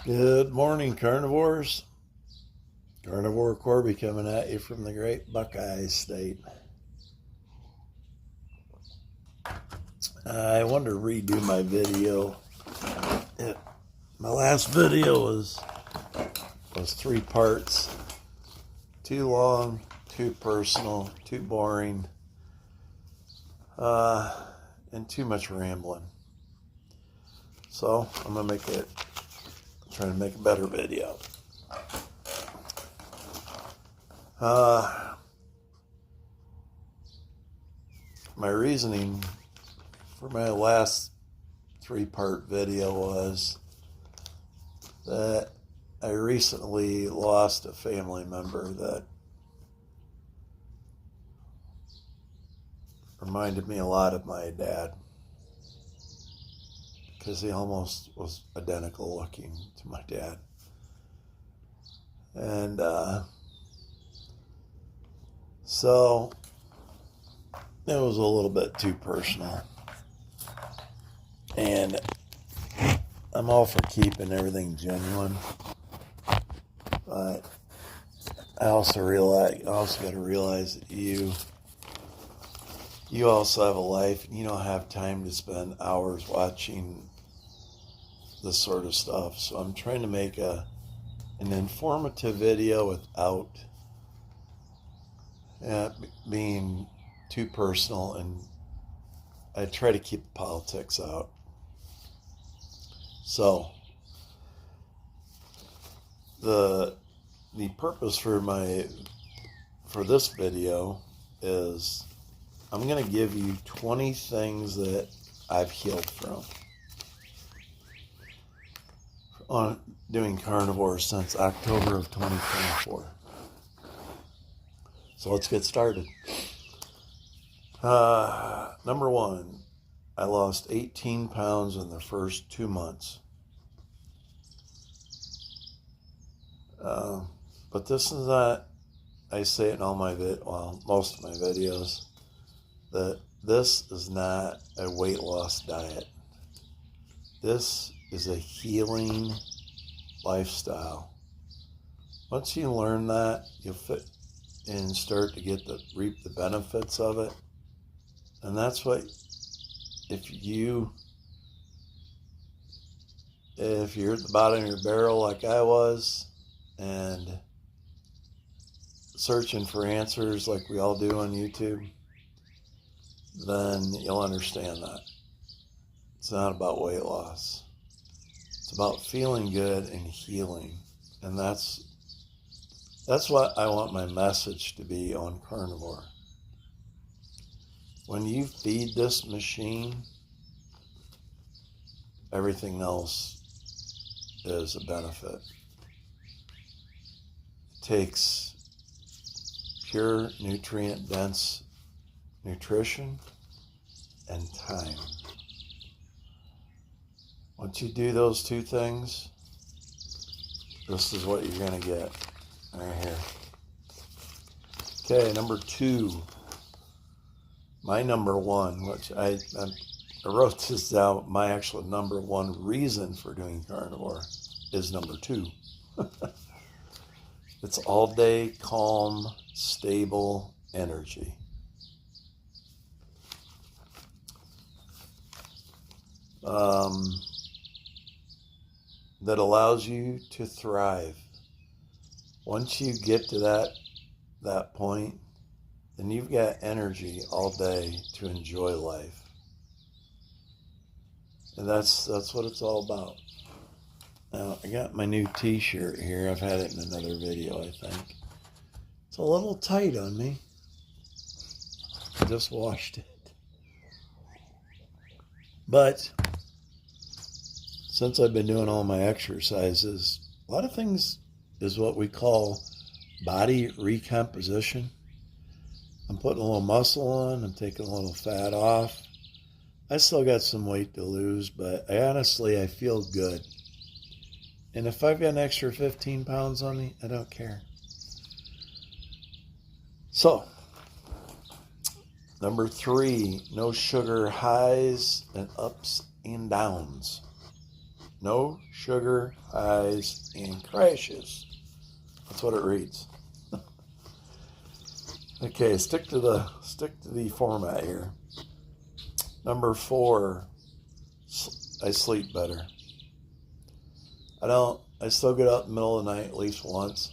Good morning, carnivores. Carnivore Corby coming at you from the great Buckeye State. I wanted to redo my video. My last video was 3 parts. Too long, too personal, too boring, and too much rambling. So I'm gonna try to make a better video. My reasoning for my last 3-part video was that I recently lost a family member that reminded me a lot of my dad, because he almost was identical looking to my dad. And so it was a little bit too personal. And I'm all for keeping everything genuine, but I also got to realize that you also have a life, and you don't have time to spend hours watching this sort of stuff. So I'm trying to make an informative video without being too personal, and I try to keep the politics out. So the purpose for this video is I'm going to give you 20 things that I've healed from on doing carnivore since October of 2024. So let's get started. Number 1, I lost 18 pounds in the first 2 months. But this is not, I say it in all most of my videos, that this is not a weight loss diet. This is a healing lifestyle. Once you learn that, you'll fit and start to reap the benefits of it. And that's what, if you're at the bottom of your barrel like I was, and searching for answers like we all do on YouTube, then you'll understand that. It's not about weight loss. It's about feeling good and healing. And that's what I want my message to be on Carnivore. When you feed this machine, everything else is a benefit. It takes pure nutrient-dense nutrition and time. Once you do those 2 things, this is what you're going to get right here. Okay, number 2. My number 1, which I wrote this down, my actual number 1 reason for doing carnivore is number 2. It's all day, calm, stable energy. That allows you to thrive. Once you get to that point, then you've got energy all day to enjoy life. And that's what it's all about. Now, I got my new t-shirt here. I've had it in another video, I think. It's a little tight on me. I just washed it. But since I've been doing all my exercises, a lot of things is what we call body recomposition. I'm putting a little muscle on, I'm taking a little fat off. I still got some weight to lose, but I feel good. And if I've got an extra 15 pounds on me, I don't care. So, number 3, no sugar highs and ups and downs. no sugar highs and crashes. That's what it reads. Okay, stick to the format here. Number 4, I sleep better. I still get up in the middle of the night at least once.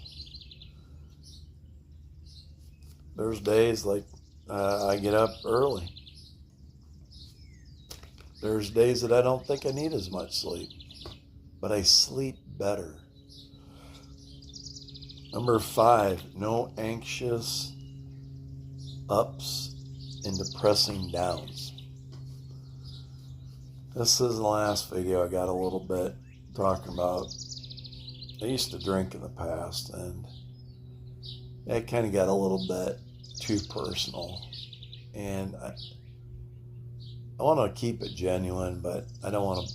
There's days like I get up early. There's days that I don't think I need as much sleep, but I sleep better. Number 5, no anxious ups and depressing downs. This is the last video I got a little bit talking about. I used to drink in the past, and it kind of got a little bit too personal. And I want to keep it genuine, but I don't want to.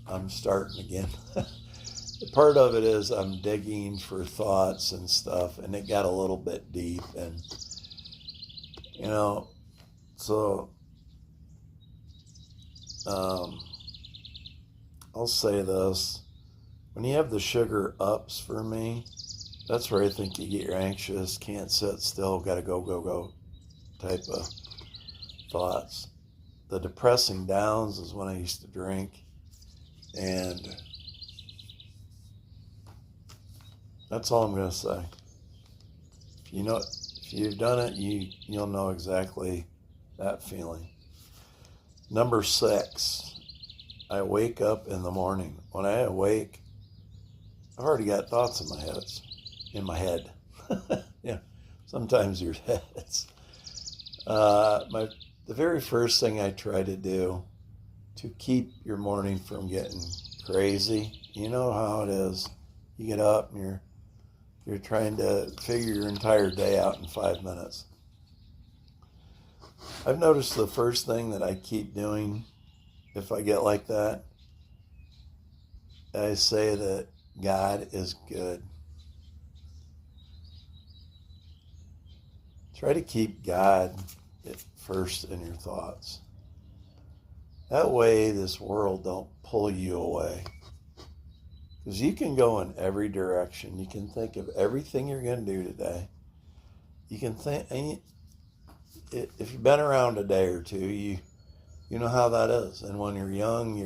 I'm starting again. Part of it is I'm digging for thoughts and stuff, and it got a little bit deep, and so I'll say this: when you have the sugar ups for me, that's where I think you get your anxious, can't sit still, gotta go type of thoughts. The depressing downs is when I used to drink, and that's all I'm gonna say. If you've done it, you'll know exactly that feeling. Number 6, I wake up in the morning. When I awake, I've already got thoughts in my head. Yeah, sometimes your heads. The very first thing I try to do to keep your morning from getting crazy, you know how it is. You get up and you're trying to figure your entire day out in 5 minutes. I've noticed the first thing that I keep doing, if I get like that, I say that God is good. Try to keep God first in your thoughts. That way this world don't pull you away. Because you can go in every direction. You can think of everything you're going to do today. You can think, if you've been around a day or two, you know how that is. And when you're young,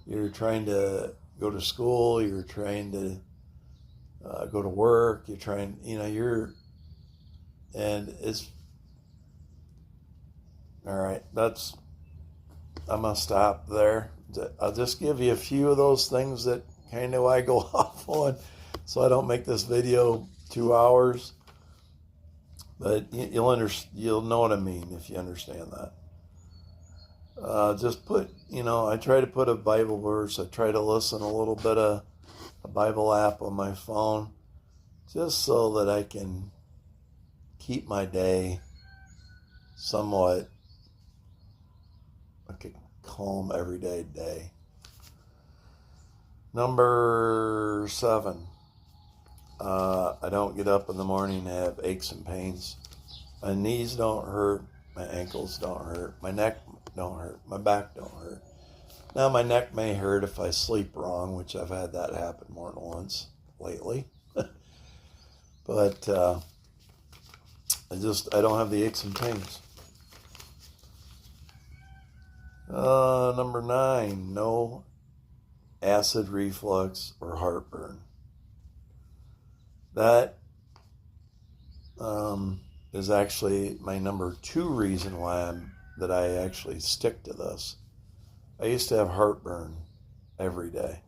you're trying to go to school, you're trying to go to work, and it's, all right, I'm going to stop there. I'll just give you a few of those things that kind of I go off on, so I don't make this video 2 hours. But you'll know what I mean if you understand that. Just put, I try to put a Bible verse. I try to listen a little bit of a Bible app on my phone, just so that I can keep my day somewhat like a calm, everyday day. Number 7, I don't get up in the morning and have aches and pains. My knees don't hurt, my ankles don't hurt, my neck don't hurt, my back don't hurt. Now my neck may hurt if I sleep wrong, which I've had that happen more than once lately. But I don't have the aches and pains. Number 9, no acid reflux or heartburn. That is actually my number 2 reason why I actually stick to this. I used to have heartburn every day.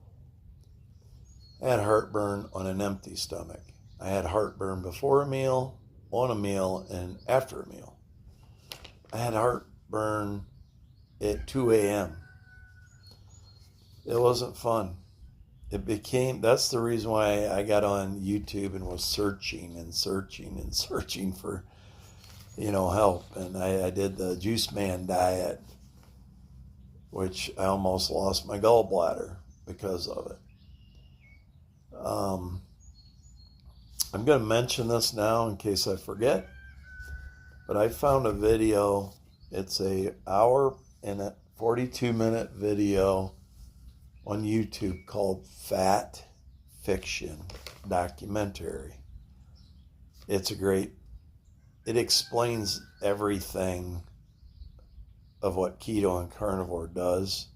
I had heartburn on an empty stomach. I had heartburn before a meal, on a meal, and after a meal. I had heartburn at 2 a.m. It wasn't fun. That's the reason why I got on YouTube and was searching for, help. And I did the Juice Man diet, which I almost lost my gallbladder because of it. I'm going to mention this now in case I forget, but I found a video It's a hour and a 42-minute video on YouTube called Fat Fiction Documentary. It explains everything of what keto and carnivore does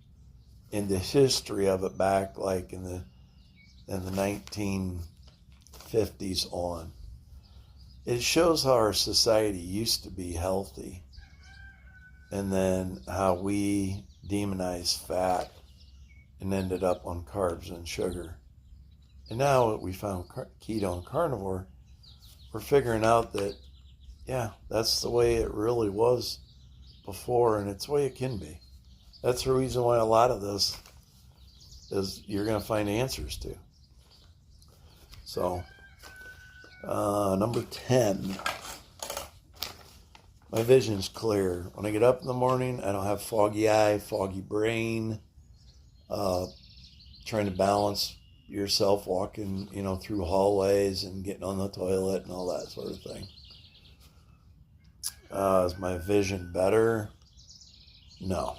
in the history of it back like in the 1950s on. It shows how our society used to be healthy and then how we demonized fat and ended up on carbs and sugar. And now that we found keto and carnivore, we're figuring out that, yeah, that's the way it really was before, and it's the way it can be. That's the reason why a lot of this is you're going to find answers to. So, number 10, my vision's clear. When I get up in the morning, I don't have foggy eye, foggy brain, trying to balance yourself walking, through hallways and getting on the toilet and all that sort of thing. Is my vision better? No.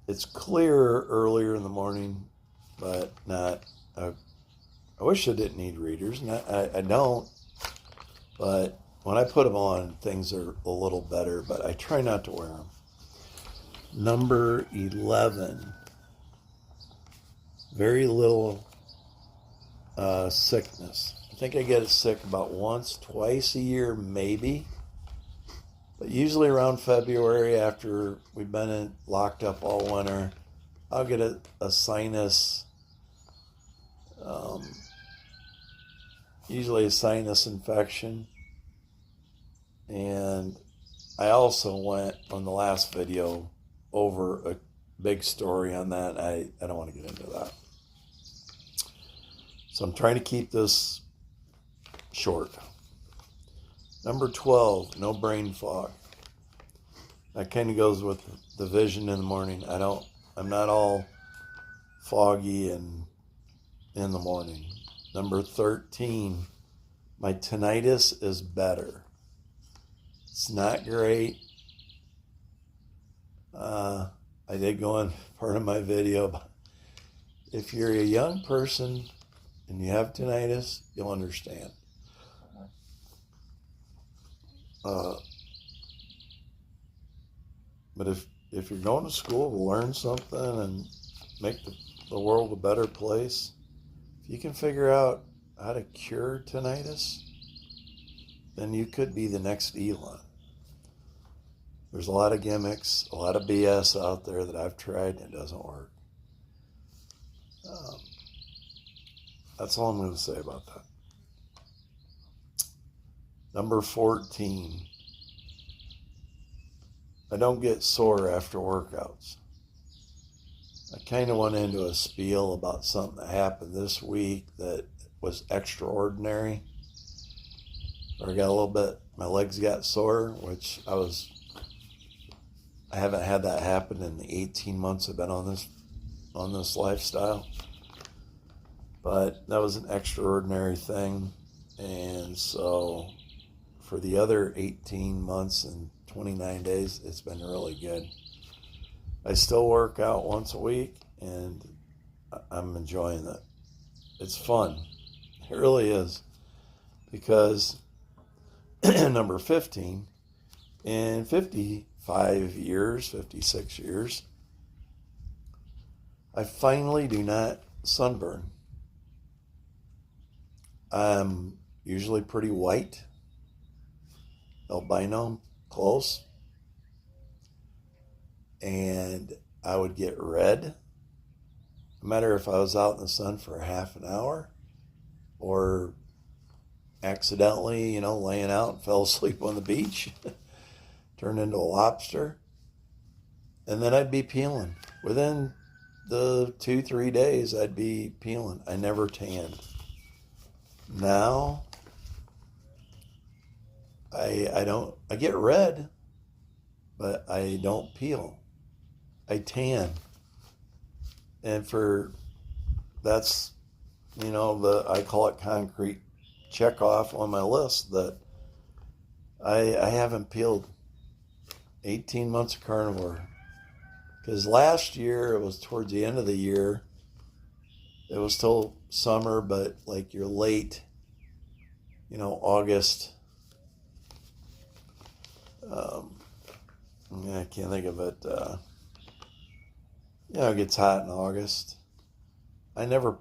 It's clearer earlier in the morning, but not. I wish I didn't need readers, and I don't. But when I put them on, things are a little better, but I try not to wear them. Number 11. Very little sickness. I think I get sick about once, twice a year, maybe. But usually around February, after we've been locked up all winter, I'll get a sinus, usually a sinus infection. And I also went on the last video over a big story on that. I don't want to get into that. So I'm trying to keep this short. Number 12, no brain fog. That kind of goes with the vision in the morning. I'm not all foggy and in the morning. Number 13, my tinnitus is better. It's not great. I did go on part of my video, but if you're a young person and you have tinnitus, you'll understand. But if you're going to school to learn something and make the world a better place, if you can figure out how to cure tinnitus, then you could be the next Elon. There's a lot of gimmicks, a lot of BS out there that I've tried and it doesn't work. That's all I'm going to say about that. Number 14. I don't get sore after workouts. I kind of went into a spiel about something that happened this week that was extraordinary. Or I got a little bit, my legs got sore, which I haven't had that happen in the 18 months I've been on this lifestyle. But that was an extraordinary thing. And so for the other 18 months and 29 days, it's been really good. I still work out once a week, and I'm enjoying it. It's fun. It really is. Because number 15, in 55 years, 56 years, I finally do not sunburn. I'm usually pretty white, albino, close, and I would get red, no matter if I was out in the sun for half an hour or accidentally, laying out and fell asleep on the beach, turned into a lobster, and then I'd be peeling. Within the 2-3 days, I'd be peeling. I never tanned. Now, I get red, but I don't peel. I tan. And that's, I call it concrete check off on my list that I haven't peeled 18 months of carnivore. Because last year, it was towards the end of the year. It was still summer, but like you're late, August. I can't think of it. It gets hot in August. I never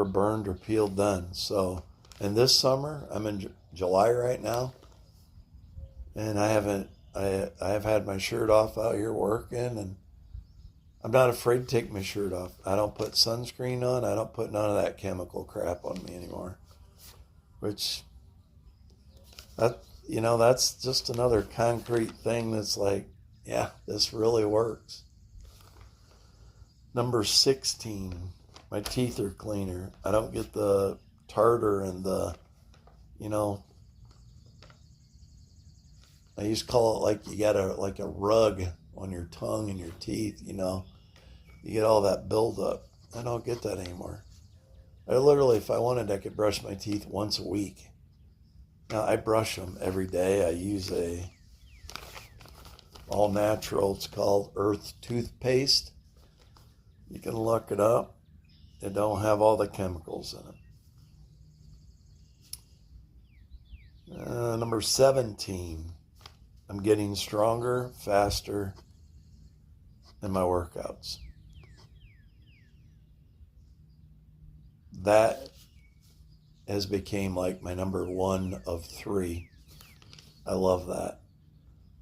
burned or peeled then. So, and this summer, I'm in July right now, and I have had my shirt off out here working, and I'm not afraid to take my shirt off. I don't put sunscreen on. I don't put none of that chemical crap on me anymore. Which, that's just another concrete thing that's like, yeah, this really works. Number 16, my teeth are cleaner. I don't get the tartar and the, I used to call it like you got a rug on your tongue and your teeth, You get all that buildup. I don't get that anymore. I literally, if I wanted, I could brush my teeth once a week. Now, I brush them every day. I use a all natural, it's called Earth toothpaste. You can look it up. It don't have all the chemicals in it. Number 17, I'm getting stronger, faster in my workouts. That has became like my number 1 of 3. I love that.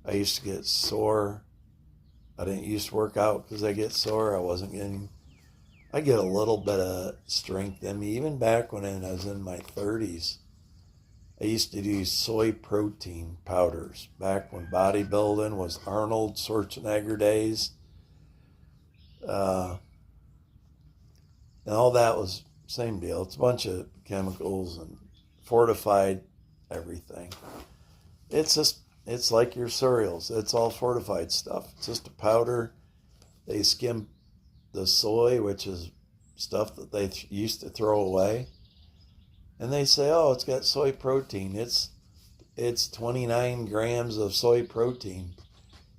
I used to get sore. I didn't used to work out because I get sore. I get a little bit of strength in me. Even back when I was in my 30s, I used to do soy protein powders. Back when bodybuilding was Arnold Schwarzenegger days. And all that was same deal. It's a bunch of chemicals and fortified everything. It's like your cereals. It's all fortified stuff. It's just a powder. They skim the soy, which is stuff that they used to throw away. And they say, oh, it's got soy protein. It's 29 grams of soy protein.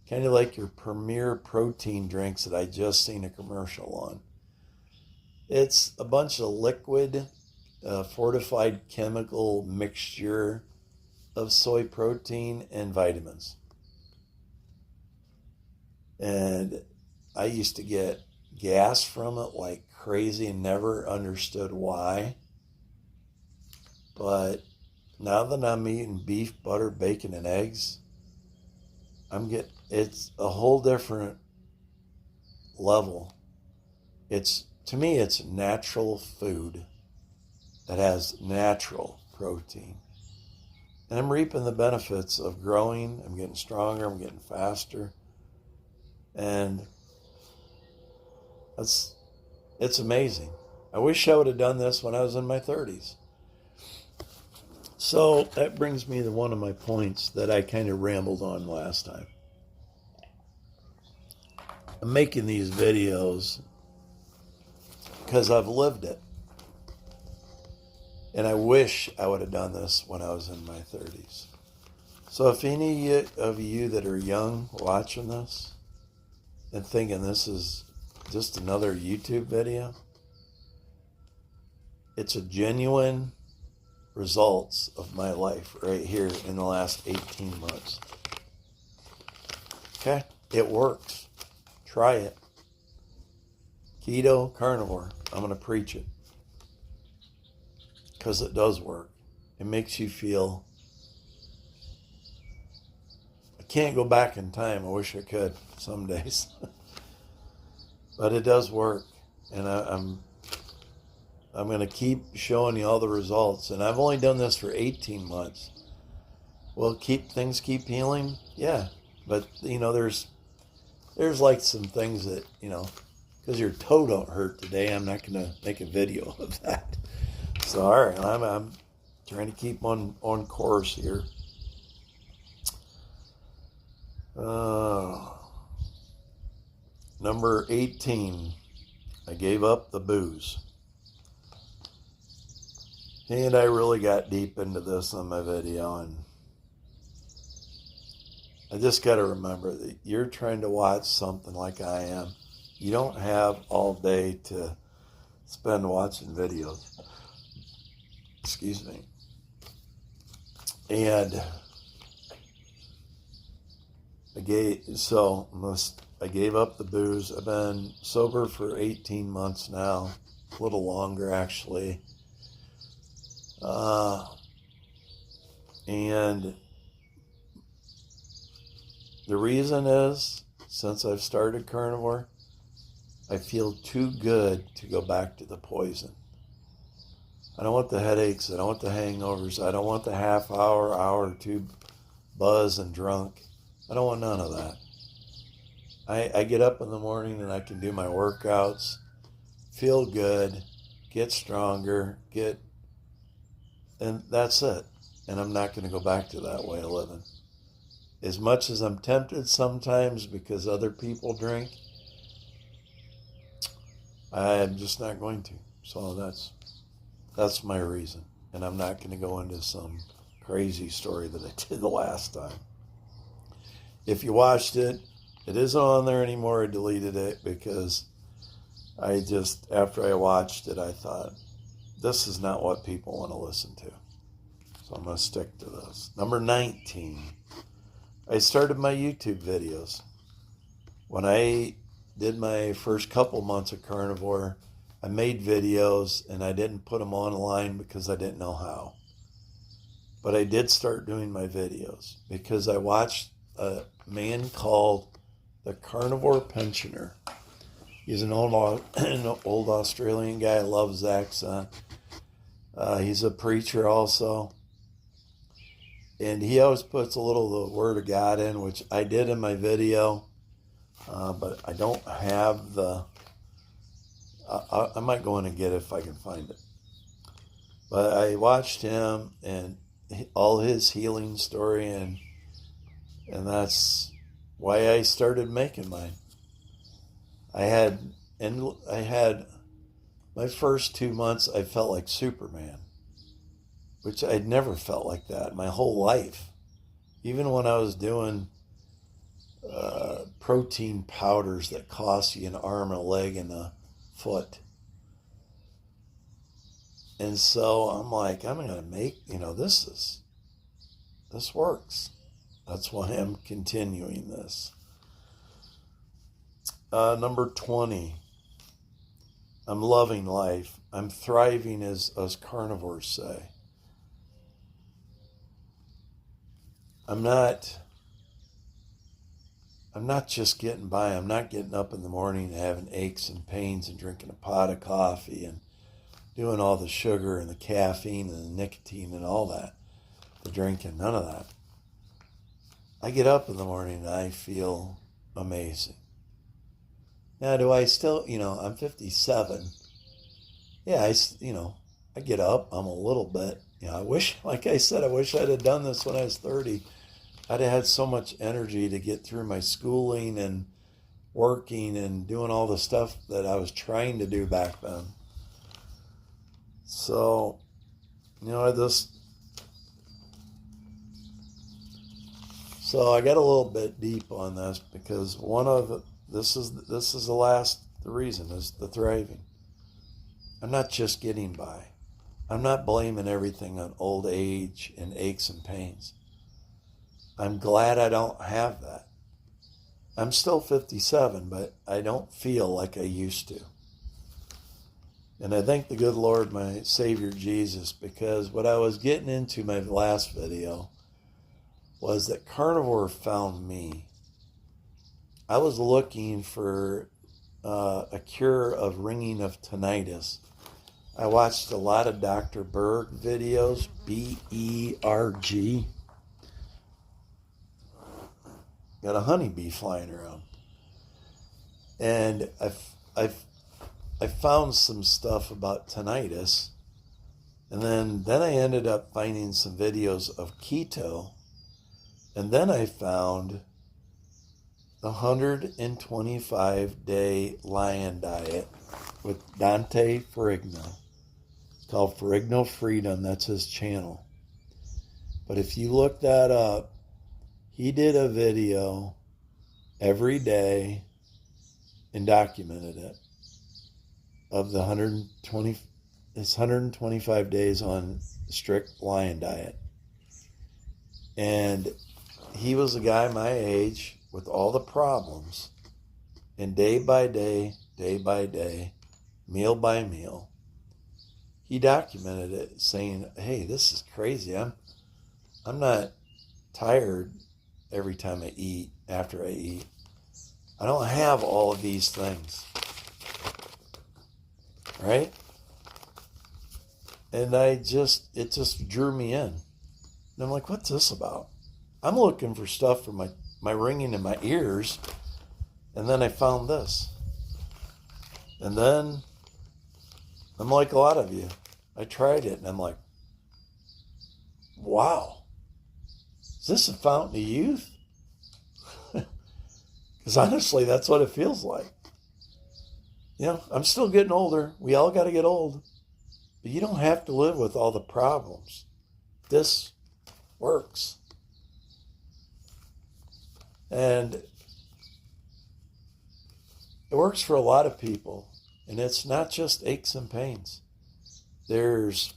Kind of like your Premier protein drinks that I just seen a commercial on. It's a bunch of liquid, fortified chemical mixture of soy protein and vitamins. And I used to get gas from it like crazy and never understood why. But now that I'm eating beef, butter, bacon, and eggs, it's a whole different level. To me, it's natural food that has natural protein. And I'm reaping the benefits of growing. I'm getting stronger. I'm getting faster. And it's amazing. I wish I would have done this when I was in my 30s. So that brings me to one of my points that I kind of rambled on last time. I'm making these videos because I've lived it. And I wish I would have done this when I was in my 30s. So if any of you that are young watching this and thinking this is just another YouTube video, it's a genuine results of my life right here in the last 18 months. Okay? It works. Try it. Keto, carnivore. I'm going to preach it. Because it does work. It makes you feel... I can't go back in time. I wish I could some days. But it does work. And I'm going to keep showing you all the results. And I've only done this for 18 months. Will things keep healing? Yeah. But, there's like some things that, because your toe don't hurt today, I'm not going to make a video of that. So, all right, I'm trying to keep on course here. Number 18, I gave up the booze. And I really got deep into this on my video, and I just got to remember that you're trying to watch something like I am. You don't have all day to spend watching videos. Excuse me. And I gave up the booze. I've been sober for 18 months now, a little longer actually. And the reason is, since I've started Carnivore, I feel too good to go back to the poison. I don't want the headaches. I don't want the hangovers. I don't want the half hour, hour or two buzz and drunk. I don't want none of that. I get up in the morning and I can do my workouts, feel good, get stronger, and that's it. And I'm not going to go back to that way of living. As much as I'm tempted sometimes because other people drink, I'm just not going to. So that's my reason. And I'm not going to go into some crazy story that I did the last time. If you watched it, it isn't on there anymore. I deleted it because after I watched it, I thought, this is not what people want to listen to. So I'm going to stick to this. Number 19. I started my YouTube videos. When I did my first couple months of Carnivore, I made videos and I didn't put them online because I didn't know how. But I did start doing my videos because I watched a man called the Carnivore Pensioner. He's an old Australian guy. I love his accent. He's a preacher also. And he always puts a little of the Word of God in, which I did in my video. But I don't have I might go in and get it if I can find it. But I watched him and all his healing story, and that's why I started making mine. I had my first 2 months, I felt like Superman, which I'd never felt like that my whole life. Even when I was doing protein powders that cost you an arm, a leg, and a foot. And so I'm like, I'm going to make, this works. That's why I'm continuing this. Number 20. I'm loving life. I'm thriving, as carnivores say. I'm not just getting by. I'm not getting up in the morning and having aches and pains and drinking a pot of coffee and doing all the sugar and the caffeine and the nicotine and all that. The drinking, none of that. I get up in the morning and I feel amazing. Now, do I still, I'm 57. Yeah, I get up. I'm a little bit, I wish, like I said, I wish I'd have done this when I was 30. I'd have had so much energy to get through my schooling and working and doing all the stuff that I was trying to do back then. So, So I got a little bit deep on this because this is the reason is the thriving. I'm not just getting by. I'm not blaming everything on old age and aches and pains. I'm glad I don't have that. I'm still 57, but I don't feel like I used to. And I thank the good Lord, my Savior Jesus, because what I was getting into my last video was that Carnivore found me. I was looking for a cure of ringing of tinnitus. I watched a lot of Dr. Berg videos, B-E-R-G. Got a honeybee flying around. And I found some stuff about tinnitus. And then I ended up finding some videos of keto. And then I found the 125-day lion diet with Dante Ferrigno. It's called Ferrigno Freedom. That's his channel. But if you look that up, He did a video every day and documented it of the 125 days on strict lion diet. And he was a guy my age with all the problems, and day by day, meal by meal, he documented it, saying, hey, this is crazy. I'm not tired every time I eat, after I eat. I don't have all of these things. Right? And it just drew me in. And I'm like, what's this about? I'm looking for stuff for my ringing in my ears. And then I found this. And then I'm like a lot of you. I tried it and I'm like, wow, is this a fountain of youth? Because honestly, that's what it feels like. You know, I'm still getting older. We all got to get old. But you don't have to live with all the problems. This works. And it works for a lot of people. And it's not just aches and pains. There's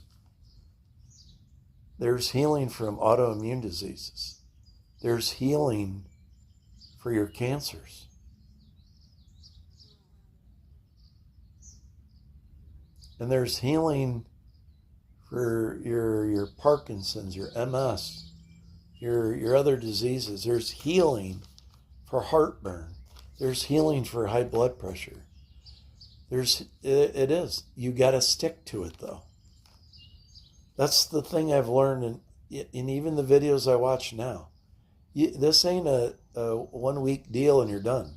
healing from autoimmune diseases. There's healing for your cancers. And there's healing for your Parkinson's, your MS, your other diseases. There's healing for heartburn. There's healing for high blood pressure. It is. You got to stick to it, though. That's the thing I've learned in even the videos I watch now. This ain't a 1 week deal and you're done.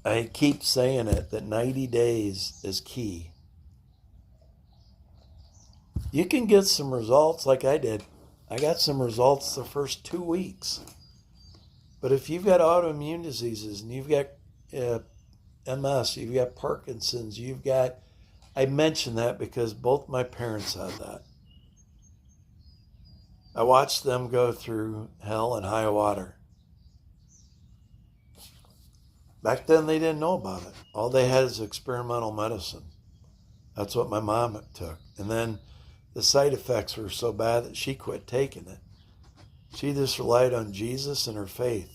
I keep saying it, that 90 days is key. You can get some results like I did. I got some results the first 2 weeks. But if you've got autoimmune diseases and you've got MS, you've got Parkinson's, I mention that because both my parents had that. I watched them go through hell and high water. Back then, they didn't know about it. All they had is experimental medicine. That's what my mom took. And then the side effects were so bad that she quit taking it. She just relied on Jesus and her faith.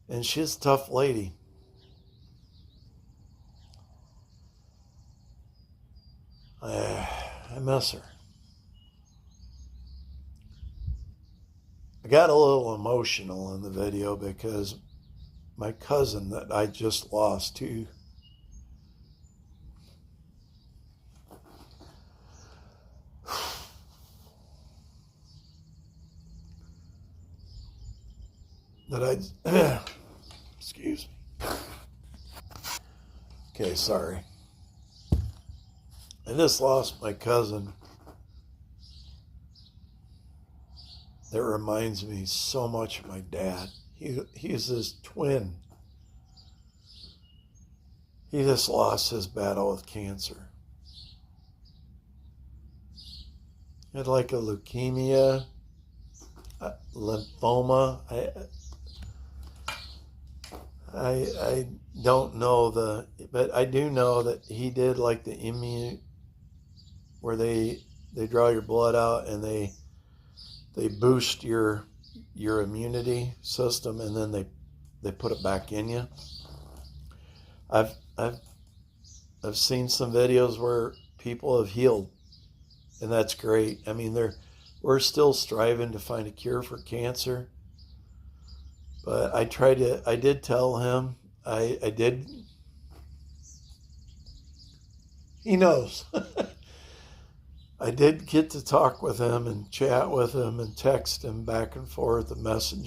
And she's a tough lady. I miss her. I got a little emotional in the video because my cousin that I just lost to excuse me. Okay, sorry. I just lost my cousin. That reminds me so much of my dad. He's his twin. He just lost his battle with cancer. He had like a leukemia, lymphoma. I don't know but I do know that he did like the immune, where they draw your blood out and they boost your immunity system, and then they put it back in you. I've seen some videos where people have healed, and that's great. I mean, we're still striving to find a cure for cancer, but I did tell him, I did, he knows. I did get to talk with him and chat with him and text him back and forth, the messenger.